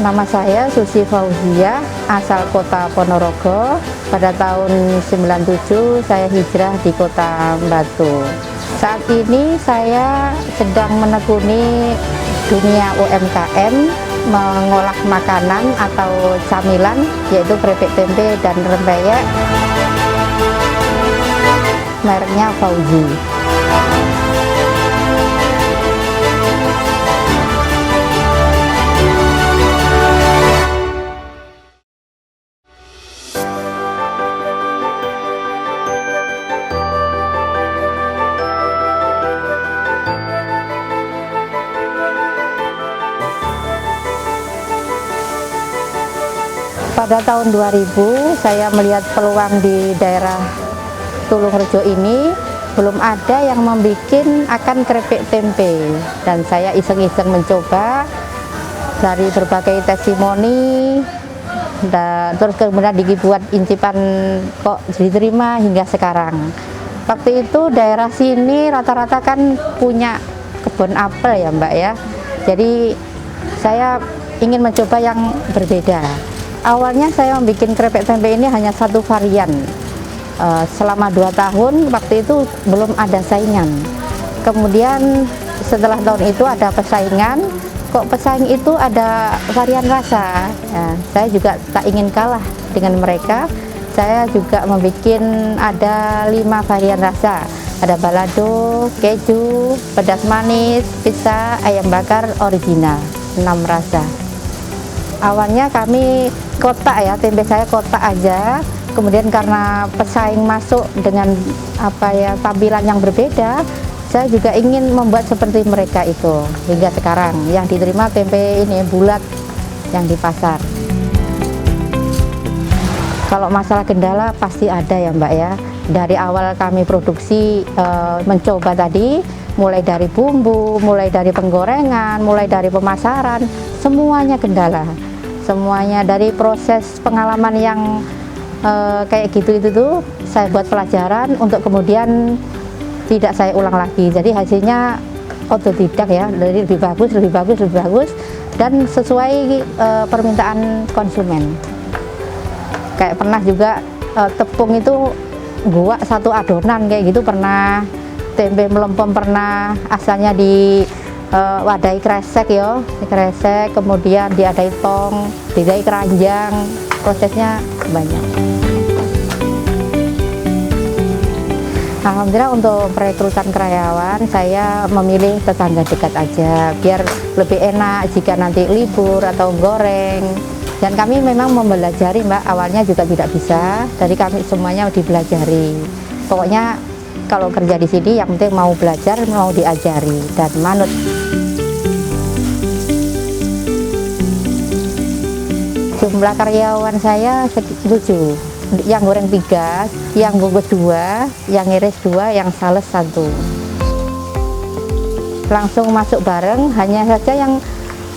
Nama saya Susi Fauzia, asal kota Ponorogo. Pada tahun 97 saya hijrah di kota Batu. Saat ini saya sedang menekuni dunia UMKM, mengolah makanan atau camilan, yaitu keripik tempe dan rempeyek. Mereknya Fauzi. Pada tahun 2000 saya melihat peluang di daerah Tulungrejo ini belum ada yang membuat akan keripik tempe, dan saya iseng-iseng mencoba dari berbagai testimoni, dan terus kemudian dibuat incipan kok diterima hingga sekarang. Waktu itu daerah sini rata-rata kan punya kebun apel ya Mbak ya, jadi saya ingin mencoba yang berbeda. Awalnya saya membuat keripik tempe ini hanya satu varian. Selama 2 tahun waktu itu belum ada saingan. Kemudian setelah tahun itu ada persaingan, kok pesaing itu ada varian rasa. Saya juga tak ingin kalah dengan mereka. Saya juga membuat ada 5 varian rasa. Ada balado, keju, pedas manis, pizza, ayam bakar original, 6 rasa. Awalnya kami kotak ya, tempe saya kotak aja. Kemudian karena pesaing masuk dengan tampilan yang berbeda, saya juga ingin membuat seperti mereka itu. Hingga sekarang yang diterima tempe ini bulat yang di pasar. Kalau masalah kendala pasti ada ya Mbak ya. Dari awal kami produksi mencoba tadi, mulai dari bumbu, mulai dari penggorengan, mulai dari pemasaran, semuanya kendala. Semuanya dari proses pengalaman yang kayak gitu itu tuh saya buat pelajaran untuk kemudian tidak saya ulang lagi. Jadi hasilnya otodidak ya, dari lebih bagus dan sesuai permintaan konsumen. Kayak pernah juga tepung itu gua satu adonan kayak gitu pernah, tempe melempem pernah, asalnya di wadai kresek ya, kresek, kemudian diadai tong, diadai keranjang, prosesnya banyak. Alhamdulillah untuk perekrutan karyawan saya memilih tetangga dekat aja biar lebih enak jika nanti libur atau goreng. Dan kami memang mempelajari Mbak, awalnya juga tidak bisa, jadi kami semuanya dipelajari. Pokoknya kalau kerja di sini yang penting mau belajar, mau diajari dan manut. Jumlah karyawan saya 7, yang goreng 3, yang bungkus 2, yang iris 2, yang sales 1. Langsung masuk bareng, hanya saja yang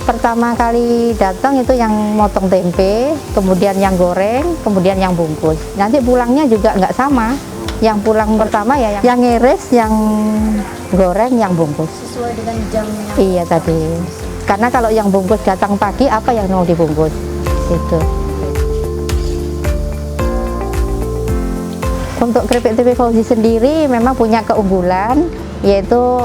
pertama kali datang itu yang motong tempe, kemudian yang goreng, kemudian yang bungkus. Nanti pulangnya juga nggak sama. Yang pulang pertama ya yang iris, yang goreng, yang bungkus. Sesuai dengan jamnya. Iya tadi. Karena kalau yang bungkus datang pagi, apa yang mau dibungkus? Itu. Untuk keripik tempe Fauzi sendiri memang punya keunggulan, yaitu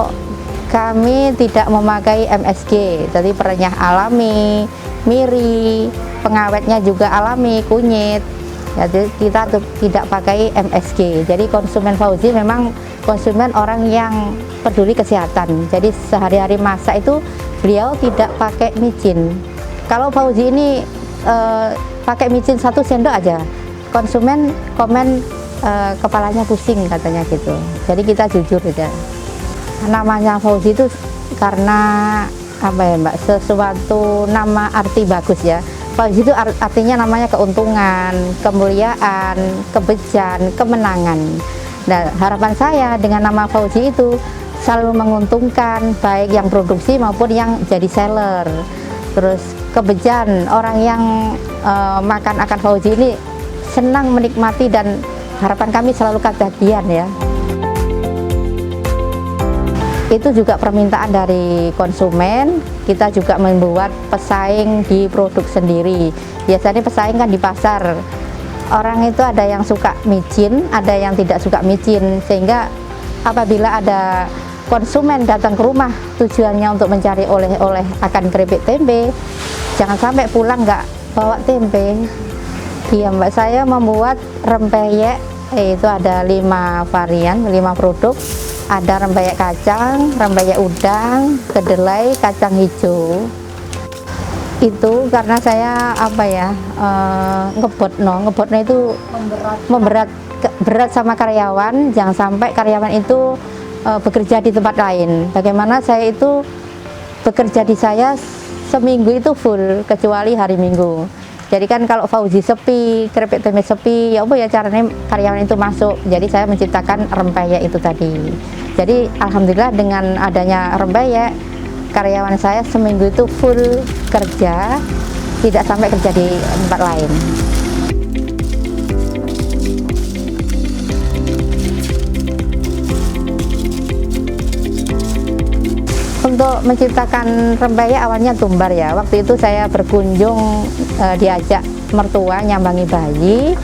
kami tidak memakai MSG, jadi perenyah alami, miri, pengawetnya juga alami, kunyit. Jadi kita tidak pakai MSG. Jadi konsumen Fauzi memang konsumen orang yang peduli kesehatan. Jadi sehari-hari masak itu beliau tidak pakai micin. Kalau Fauzi ini pakai micin 1 sendok aja, konsumen komen kepalanya pusing katanya gitu. Jadi kita jujur ya. Namanya Fauzi itu karena apa ya Mbak, sesuatu nama arti bagus ya. Fauzi itu artinya namanya keuntungan, kemuliaan, kebejan, kemenangan. Nah, harapan saya dengan nama Fauzi itu selalu menguntungkan baik yang produksi maupun yang jadi seller. Terus kebejan, orang yang makan akan Fauzi ini senang menikmati, dan harapan kami selalu ketagihan ya. Itu juga permintaan dari konsumen. Kita juga membuat pesaing di produk sendiri. Biasanya pesaing kan di pasar, orang itu ada yang suka micin, ada yang tidak suka micin, sehingga apabila ada konsumen datang ke rumah tujuannya untuk mencari oleh-oleh akan keripik tempe, jangan sampai pulang nggak bawa tempe. Iya Mbak, saya membuat rempeyek, itu ada 5 varian, 5 produk. Ada rempeyek kacang, rempeyek udang, kedelai, kacang hijau. Itu karena saya ngebotno itu berat sama karyawan. Jangan sampai karyawan itu bekerja di tempat lain. Bagaimana saya itu bekerja di saya seminggu itu full kecuali hari Minggu. Jadi kan kalau Fauzi sepi, keripik tempe sepi, ya apa ya caranya karyawan itu masuk. Jadi saya menciptakan rempeyek itu tadi. Jadi alhamdulillah dengan adanya rempeyek, karyawan saya seminggu itu full kerja, tidak sampai kerja di tempat lain. Untuk menciptakan rempeyek awalnya tumbar ya. Waktu itu saya berkunjung, diajak mertua nyambangi bayi.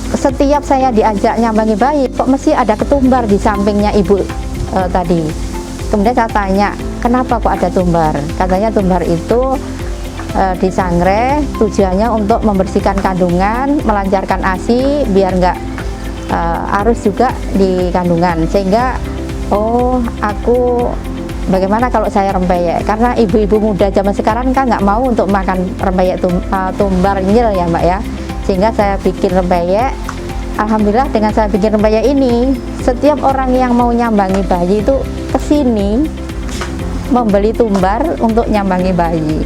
Setiap saya diajak nyambangi bayi, kok mesti ada ketumbar di sampingnya ibu tadi. Kemudian saya tanya, kenapa kok ada tumbar? Katanya tumbar itu disangrai, tujuannya untuk membersihkan kandungan, melancarkan ASI, biar nggak arus juga di kandungan. Sehingga, bagaimana kalau saya rempeyek? Karena ibu-ibu muda zaman sekarang kan nggak mau untuk makan rempeyek tumbar nyil ya Mbak ya. Sehingga saya bikin rempeyek. Alhamdulillah dengan saya bikin rempeyek ini, setiap orang yang mau nyambangi bayi itu kesini membeli tumbar untuk nyambangi bayi.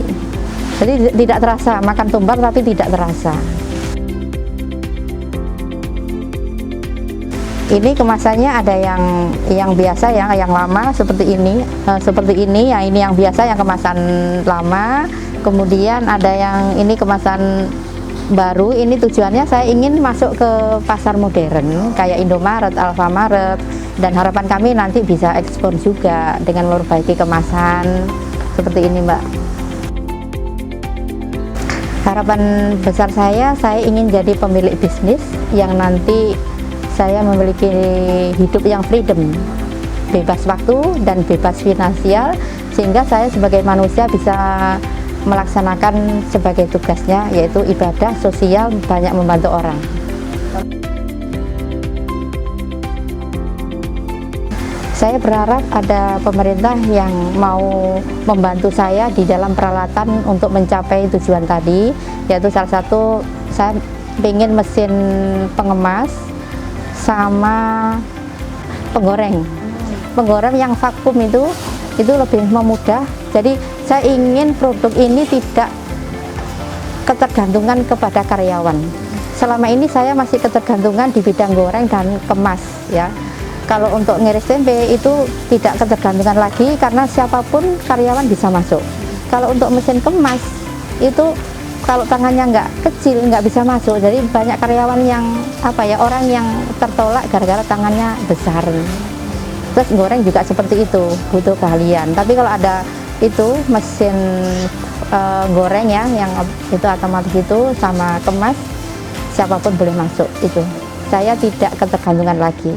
Jadi tidak terasa makan tumbar, tapi tidak terasa. Ini kemasannya ada yang biasa ya, yang lama seperti ini, ya ini yang biasa, yang kemasan lama. Kemudian ada yang ini kemasan baru. Ini tujuannya saya ingin masuk ke pasar modern kayak Indomaret, Alfamaret, dan harapan kami nanti bisa ekspor juga dengan memperbaiki kemasan seperti ini Mbak. Harapan besar saya ingin jadi pemilik bisnis yang nanti saya memiliki hidup yang freedom, bebas waktu dan bebas finansial, sehingga saya sebagai manusia bisa melaksanakan sebagai tugasnya, yaitu ibadah sosial, banyak membantu orang. Saya berharap ada pemerintah yang mau membantu saya di dalam peralatan untuk mencapai tujuan tadi, yaitu salah satu saya ingin mesin pengemas sama penggoreng yang vakum itu lebih memudah. Jadi saya ingin produk ini tidak ketergantungan kepada karyawan. Selama ini saya masih ketergantungan di bidang goreng dan kemas ya. Kalau untuk ngiris tempe itu tidak ketergantungan lagi, karena siapapun karyawan bisa masuk. Kalau untuk mesin kemas itu kalau tangannya nggak kecil nggak bisa masuk. Jadi banyak karyawan yang orang yang tertolak gara-gara tangannya besar. Terus goreng juga seperti itu, butuh keahlian. Tapi kalau ada itu mesin goreng ya, yang itu otomatis itu sama kemas, siapapun boleh masuk. Itu saya tidak ketergantungan lagi.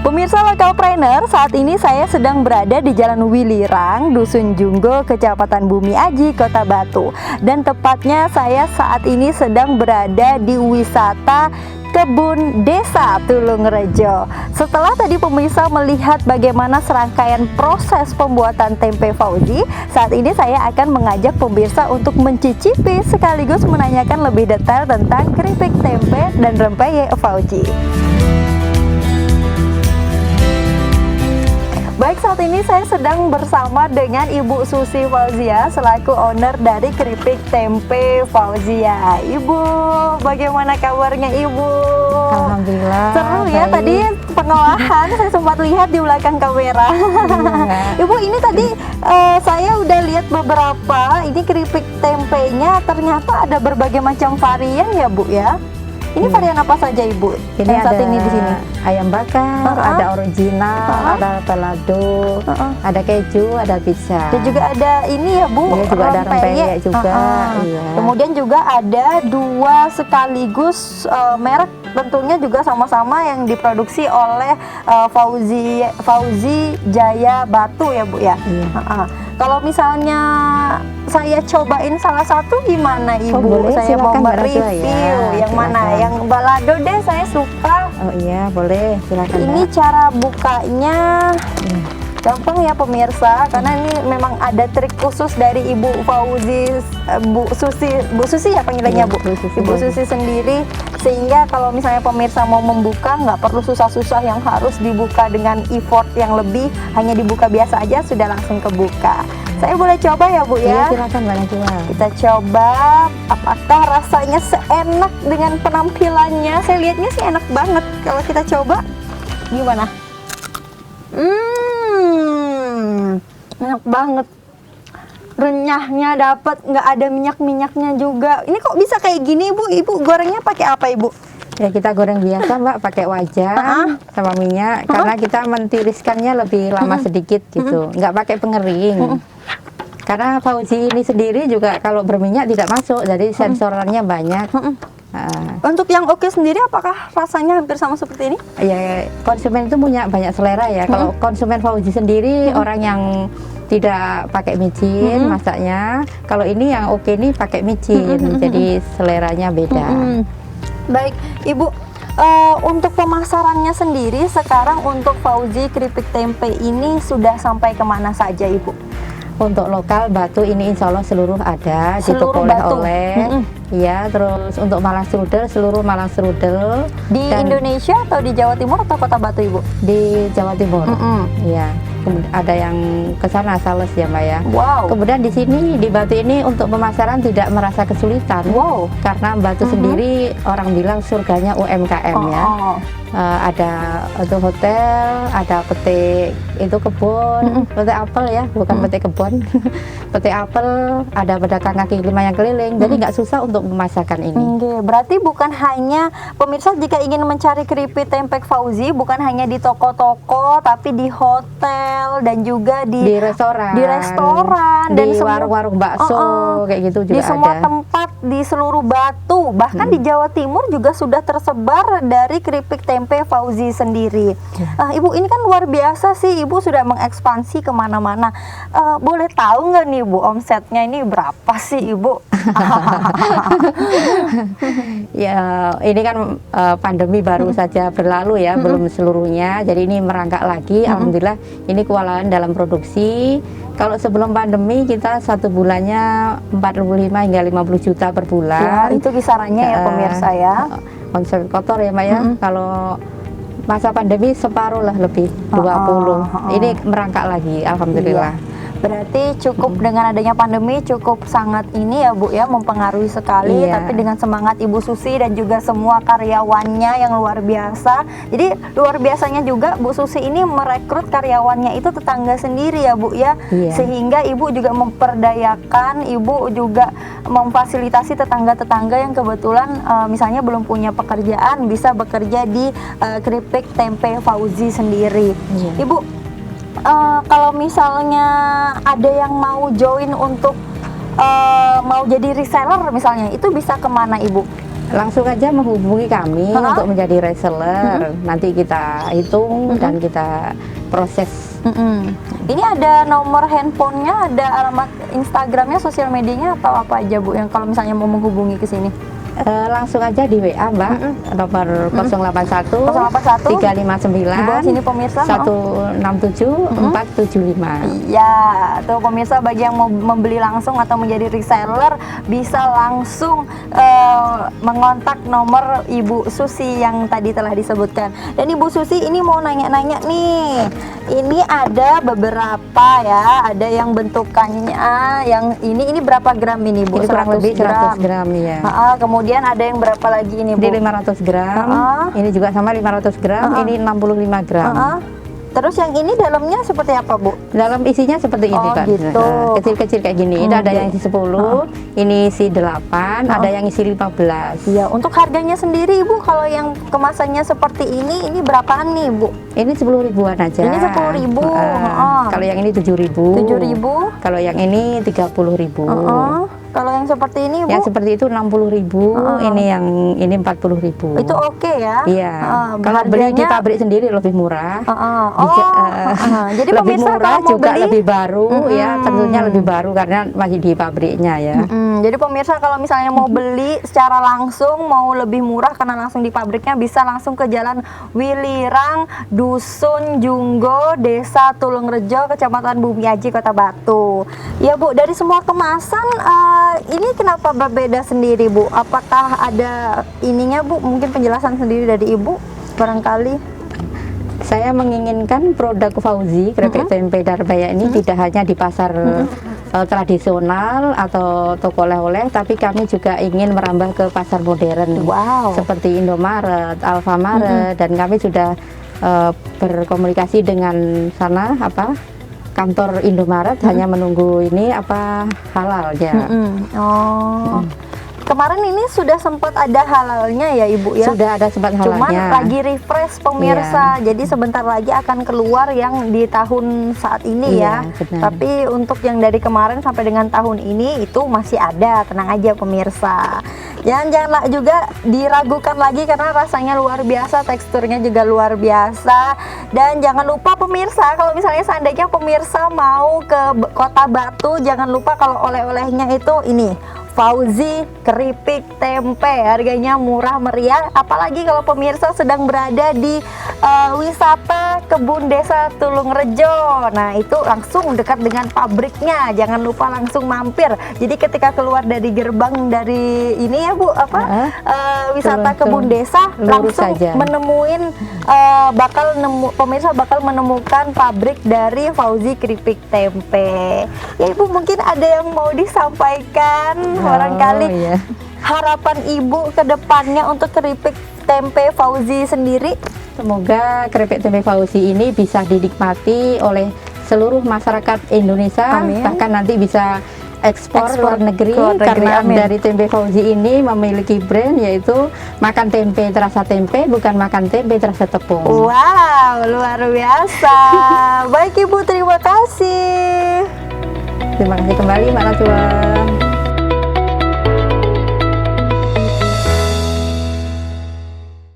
Pemirsa Lokalpreneur, saat ini saya sedang berada di Jalan Wilirang, Dusun Junggo, Kecamatan Bumi Aji, Kota Batu. Dan tepatnya saya saat ini sedang berada di wisata Kebun Desa Tulungrejo. Setelah tadi pemirsa melihat bagaimana serangkaian proses pembuatan tempe Fauzi, saat ini saya akan mengajak pemirsa untuk mencicipi sekaligus menanyakan lebih detail tentang keripik tempe dan rempeyek Fauzi. Baik, saat ini saya sedang bersama dengan Ibu Susi Fauzia selaku owner dari keripik tempe Fauzia. Ibu, bagaimana kabarnya Ibu? Alhamdulillah. Seru ya, baik. tadi pengolahan saya sempat lihat di belakang kamera. Iya. Ibu, ini tadi saya udah lihat beberapa, ini keripik tempenya ternyata ada berbagai macam varian ya Bu ya. Ini varian apa saja Ibu? Ini yang saat ada ini di sini. ayam bakar, ada original, ada balado, ada keju, ada pizza. Dan juga ada ini ya Bu, Iya, juga ada rempeyek juga. Iya. Kemudian juga ada dua sekaligus merek, tentunya juga sama-sama yang diproduksi oleh Fauzi Jaya Batu ya Bu ya. Iya. Kalau misalnya saya cobain salah satu gimana Ibu? boleh, Saya mau silakan, Mbak Najwa, mereview ya. yang mana? Silakan. Yang balado deh, saya suka. Oh iya, boleh, silakan. Ini Mbak. cara bukanya gampang ya pemirsa, karena ini memang ada trik khusus dari Ibu Fauzi, Bu Susi ya panggilannya Iya, Bu. Bu Susi. Ibu Susi sendiri, sehingga kalau misalnya pemirsa mau membuka nggak perlu susah-susah yang harus dibuka dengan effort yang lebih, hanya dibuka biasa aja sudah langsung kebuka. Saya boleh coba ya Bu Iya, ya? silakan Mbak Najwa. Kita coba apakah rasanya seenak dengan penampilannya. Saya lihatnya sih enak banget. Kalau kita coba gimana? Enak banget. Renyahnya dapat, nggak ada minyak-minyaknya juga. Ini kok bisa kayak gini Bu? Ibu gorengnya pakai apa Ibu? Ya, kita goreng biasa Mbak, pakai wajan sama minyak, karena kita mentiriskannya lebih lama sedikit gitu, nggak pakai pengering. Karena Fauzi ini sendiri juga kalau berminyak tidak masuk, jadi sensorannya banyak. Untuk yang oke sendiri, apakah rasanya hampir sama seperti ini? Ya, konsumen itu punya banyak selera ya. Kalau konsumen Fauzi sendiri orang yang tidak pakai micin masaknya. Kalau ini yang oke nih pakai micin, jadi seleranya beda. Baik, Ibu. Untuk pemasarannya sendiri sekarang untuk Fauzi keripik tempe ini sudah sampai kemana saja Ibu? Untuk lokal Batu ini insya Allah seluruh ada, di Seluruh toko Batu? oleh-oleh. Iya, terus untuk Malang Strudel, seluruh Malang Strudel. Di Dan Indonesia atau di Jawa Timur atau Kota Batu Ibu? di Jawa Timur. Iya. Ada yang ke sana sales ya Mbak ya. Wow. Kemudian di sini di Batu ini untuk pemasaran tidak merasa kesulitan. Wow. Karena Batu sendiri orang bilang surganya UMKM ya. Ada untuk hotel, ada petik itu kebun, petik apel ya, bukan petik kebun. Petik apel, ada pedagang kaki lima yang keliling. Jadi nggak susah untuk memasarkan ini. Oke, berarti bukan hanya pemirsa jika ingin mencari keripik tempe Fauzi bukan hanya di toko-toko, tapi di hotel dan juga Di restoran, dan di semua warung-warung bakso kayak gitu juga di semua ada. tempat di seluruh Batu, bahkan di Jawa Timur juga sudah tersebar dari keripik tempe Fauzi sendiri. Ibu, ini kan luar biasa sih, Ibu sudah mengekspansi kemana-mana. Boleh tahu nggak nih Bu, omsetnya ini berapa sih Ibu? Ya, ini kan pandemi baru saja berlalu ya, belum seluruhnya. Jadi ini merangkak lagi. Alhamdulillah, ini kewalahan dalam produksi. Kalau sebelum pandemi kita satu bulannya 45 hingga 50 juta per bulan. Ya, itu kisarannya ya pemirsa ya. Konsep kotor ya Mbak ya. Kalau masa pandemi separuh lah lebih 20. Ini merangkak lagi, alhamdulillah. Berarti cukup dengan adanya pandemi cukup sangat ini ya Bu ya, mempengaruhi sekali. Iya. Tapi dengan semangat Ibu Susi dan juga semua karyawannya yang luar biasa. Jadi luar biasanya juga Bu Susi ini merekrut karyawannya itu tetangga sendiri ya Bu ya. Iya. Sehingga Ibu juga memperdayakan, Ibu juga memfasilitasi tetangga-tetangga yang kebetulan misalnya belum punya pekerjaan bisa bekerja di keripik tempe Fauzi sendiri. Iya. Ibu, kalau misalnya ada yang mau join untuk mau jadi reseller misalnya, itu bisa kemana Ibu? Langsung aja menghubungi kami Ha-ha. untuk menjadi reseller. Nanti kita hitung dan kita proses. Ini ada nomor handphonenya, ada alamat Instagramnya, sosial medianya atau apa aja Bu? Yang kalau misalnya mau menghubungi ke sini? Langsung aja di WA Mbak, nomor 081 081 359 di bawah sini pemirsa. 167 475. Iya, tuh pemirsa, bagi yang mau membeli langsung atau menjadi reseller bisa langsung mengontak nomor Ibu Susi yang tadi telah disebutkan. Dan Ibu Susi ini mau nanya-nanya nih, ini ada beberapa ya, ada yang bentukannya, yang ini berapa gram ini Bu? Ini kurang lebih 100 gram ya. Kemudian ada yang berapa lagi ini Bu? Ini 500 gram, ini juga sama 500 gram, ini 65 gram. Terus yang ini dalamnya seperti apa Bu? Dalam isinya seperti ini kan, gitu. kecil-kecil kayak gini. Ini ada yang isi 10, ini isi 8, ada yang isi 15. Iya, untuk harganya sendiri Ibu, kalau yang kemasannya seperti ini berapaan nih Bu? Ini 10 ribuan aja. Ini 10.000. Kalau yang ini 7.000. 7.000. Kalau yang ini 30.000. Kalau yang seperti ini Bu? Yang seperti itu 60.000. Ini yang ini 40.000. Itu oke ya? Iya. Kalau beli di pabrik sendiri lebih murah. Jadi lebih pemirsa murah kalau mau juga beli, lebih baru ya, tentunya lebih baru karena masih di pabriknya ya. Jadi pemirsa kalau misalnya mau beli secara langsung, mau lebih murah karena langsung di pabriknya, bisa langsung ke Jalan Wilirang, Dusun Junggo, Desa Tulungrejo, Kecamatan Bumi Aji, Kota Batu. Ya Bu, dari semua kemasan ini kenapa berbeda sendiri Bu? Apakah ada ininya Bu? Mungkin penjelasan sendiri dari Ibu barangkali. Saya menginginkan produk Fauzi keripik tempe Darbaya ini tidak hanya di pasar tradisional atau toko oleh-oleh, tapi kami juga ingin merambah ke pasar modern. Wow. Seperti Indomaret, Alfamaret, dan kami sudah berkomunikasi dengan sana kantor Indomaret, hanya menunggu ini halal ya. Kemarin ini sudah sempat ada halalnya ya Ibu ya? Sudah ada sempat halalnya. Cuman lagi refresh pemirsa, jadi sebentar lagi akan keluar yang di tahun saat ini ya. Benar. Tapi untuk yang dari kemarin sampai dengan tahun ini itu masih ada, tenang aja pemirsa. Jangan juga diragukan lagi karena rasanya luar biasa, teksturnya juga luar biasa. Dan jangan lupa pemirsa, kalau misalnya seandainya pemirsa mau ke Kota Batu, jangan lupa kalau oleh-olehnya itu ini Fauzi keripik tempe, harganya murah meriah, apalagi kalau pemirsa sedang berada di wisata kebun desa Tulungrejo. Nah itu langsung dekat dengan pabriknya, jangan lupa langsung mampir. Jadi ketika keluar dari gerbang dari ini ya Bu, wisata kebun desa, langsung menemuin pemirsa bakal menemukan pabrik dari Fauzi keripik tempe. Ya Ibu, mungkin ada yang mau disampaikan barangkali harapan Ibu ke depannya untuk keripik tempe Fauzi sendiri? Semoga keripik tempe Fauzi ini bisa dinikmati oleh seluruh masyarakat Indonesia. Amin. Bahkan nanti bisa ekspor luar negeri karena amin. Dari tempe Fauzi ini memiliki brand, yaitu makan tempe terasa tempe, bukan makan tempe terasa tepung. Wow, luar biasa. Baik Ibu, terima kasih. Terima kasih kembali Mbak Najwa.